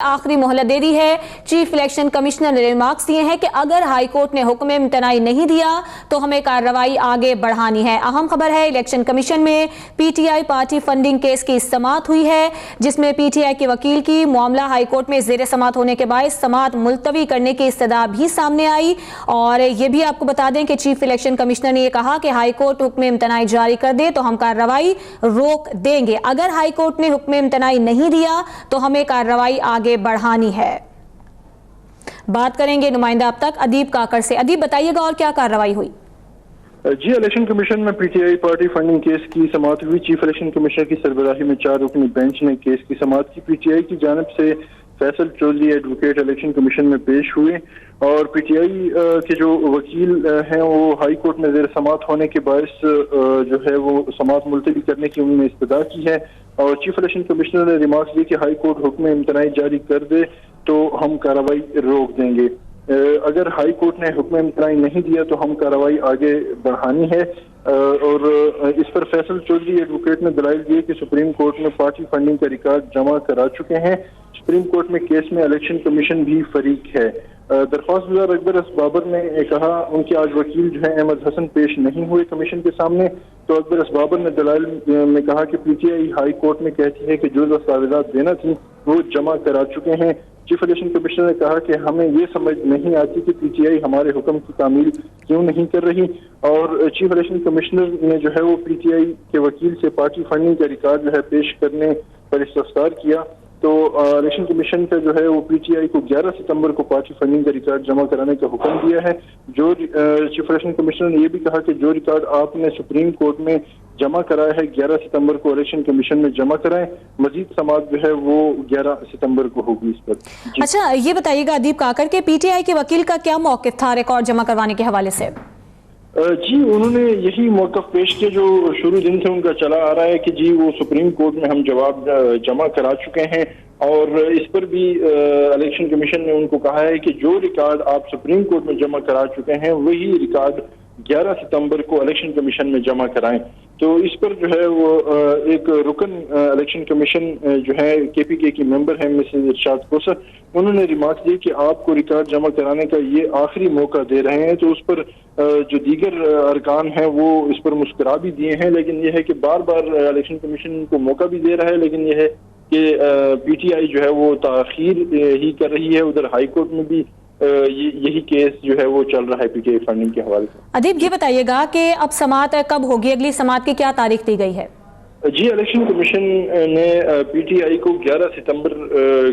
आखिरी मोहलत दे दी है। चीफ इलेक्शन कमिश्नर ने रिमार्क्स दिए हैं कि अगर हाई कोर्ट ने हुक्म इम्तनाई नहीं दिया तो हमें कार्रवाई आगे बढ़ानी है। अहम खबर है, इलेक्शन कमीशन में पीटीआई पार्टी फंडिंग केस की समाअत हुई है, जिसमें पीटीआई के वकील की मामला हाई कोर्ट में जेर समाअत होने के बाद समाअत मुलतवी करने की इस्तदा भी सामने आई। और ये भी आपको बता दें कि चीफ इलेक्शन कमिश्नर ने यह कहा कि हाई कोर्ट हुक्म इम्तनाई जारी कर दे तो हम कार्रवाई रोक देंगे। अगर हाई कोर्ट ने हुक्म इम्तनाई नहीं दिया तो हमें कार्रवाई आगे बढ़ानी है। बात करेंगे नुमाइंदा अब तक अदीब काकर से। अदीब, बताइएगा और क्या कार्रवाई हुई? जी, इलेक्शन कमीशन में पीटीआई पार्टी फंडिंग केस की समाअत हुई। चीफ इलेक्शन कमिश्नर की सरबराही में 4 रुकनी बेंच ने केस की समाअत की। पीटीआई की जानिब से Faisal Chaudhry advocate election commission में पेश हुए और पीटीआई के जो वकील हैं वो हाई कोर्ट में जेर समाअत होने के बायस जो है वो समाअत मुलतवी करने की उन्होंने इस्तदा की है। और चीफ इलेक्शन कमिश्नर ने रिमार्क्स दिए कि हाई कोर्ट हुक्म इम्तनाई जारी कर दे तो हम कार्रवाई रोक देंगे। अगर हाई कोर्ट ने हुक्म इम्तनाई नहीं दिया तो हम कार्रवाई आगे बढ़ानी है। और इस पर फैसल चौधरी एडवोकेट ने दलाइल दिए कि सुप्रीम कोर्ट में पार्टी फंडिंग का रिकॉर्ड जमा करा चुके हैं। सुप्रीम कोर्ट में केस में इलेक्शन कमीशन भी फरीक है। दरख्वास्त गुजार अकबर असबाबर ने कहा उनके आज वकील जो है अहमद हसन पेश नहीं हुए कमीशन के सामने, तो अकबर असबाबर ने दलाइल में कहा कि पीटीआई हाई कोर्ट में कहती है कि जो दस्तावेजात देना थी वो जमा करा चुके हैं। चीफ इलेक्शन कमिश्नर ने कहा कि हमें ये समझ नहीं आती कि पीटीआई हमारे हुक्म की तामील क्यों नहीं कर रही। और चीफ इलेक्शन कमिश्नर ने जो है वो पीटीआई के वकील से पार्टी फंडिंग का रिकॉर्ड जो है पेश करने पर इस्तफसार किया। तो इलेक्शन कमीशन का जो है वो पीटीआई को 11 सितंबर को पार्टी फंडिंग का रिकॉर्ड जमा कराने का हुक्म दिया है। जो चीफ इलेक्शन कमिश्नर ने यह भी कहा कि जो रिकॉर्ड आपने सुप्रीम कोर्ट में जमा कराया है 11 सितंबर को इलेक्शन कमीशन में जमा कराएं। मजीद समाअत जो है वो 11 सितंबर को होगी इस पर। अच्छा, ये बताइएगा अदीब काकर के पीटीआई के वकील का क्या मौक़िफ़ था रिकॉर्ड जमा करवाने के हवाले से? जी, उन्होंने यही मौक़िफ़ पेश किया जो शुरू दिन से उनका चला आ रहा है कि जी वो सुप्रीम कोर्ट में हम जवाब जमा करा चुके हैं। और इस पर भी इलेक्शन कमीशन ने उनको कहा है कि जो रिकॉर्ड आप सुप्रीम कोर्ट में जमा करा चुके हैं वही रिकॉर्ड 11 सितंबर को इलेक्शन कमीशन में जमा कराएं। तो इस पर जो है वो एक रुकन इलेक्शन कमीशन जो है केपीके की मेंबर है मिसेस इरशाद कोसर, उन्होंने रिमार्क दिए कि आपको रिकॉर्ड जमा कराने का ये आखिरी मौका दे रहे हैं। तो उस पर जो दीगर अरकान हैं वो इस पर मुस्कुरा भी दिए हैं, लेकिन यह है कि बार बार इलेक्शन कमीशन को मौका भी दे रहा है, लेकिन यह है कि पीटीआई जो है वो ताखीर ही कर रही है। उधर हाई कोर्ट में भी यही केस जो है वो चल रहा है पीटीआई फंडिंग के हवाले से। अदीब, ये बताइएगा कि अब समाअत कब होगी, अगली समाअत की क्या तारीख दी गई है? जी, इलेक्शन कमीशन ने पीटीआई को 11 सितंबर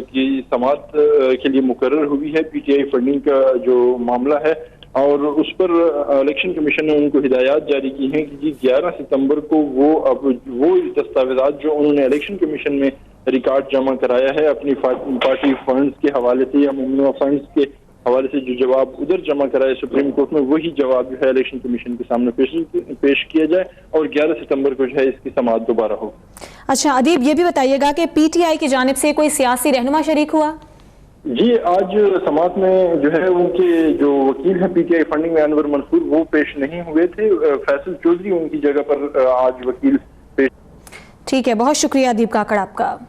की समाअत के लिए मुकर्रर हुई है। पीटीआई फंडिंग का जो मामला है और उस पर इलेक्शन कमीशन ने उनको हिदायत जारी की हैं कि जी 11 सितंबर को वो दस्तावेजात जो उन्होंने इलेक्शन कमीशन में रिकॉर्ड जमा कराया है अपनी पार्टी फंड्स के हवाले से या ममनुआ फंड्स के हवाले से, जो जवाब उधर जमा कराए सुप्रीम कोर्ट में वही जवाब जो है इलेक्शन कमीशन के सामने पेश किया जाए और 11 सितंबर को जो है इसकी समाअत दोबारा हो। अच्छा अदीब, ये भी बताइएगा कि पीटीआई की जानिब से कोई सियासी रहनुमा शरीक हुआ? जी, आज समाअत में जो है उनके जो वकील हैं पीटीआई फंडिंग में अनवर मंसूर वो पेश नहीं हुए थे। फैसल चौधरी उनकी जगह पर आज वकील पेश। ठीक है, बहुत शुक्रिया अदीब काकड़ आपका।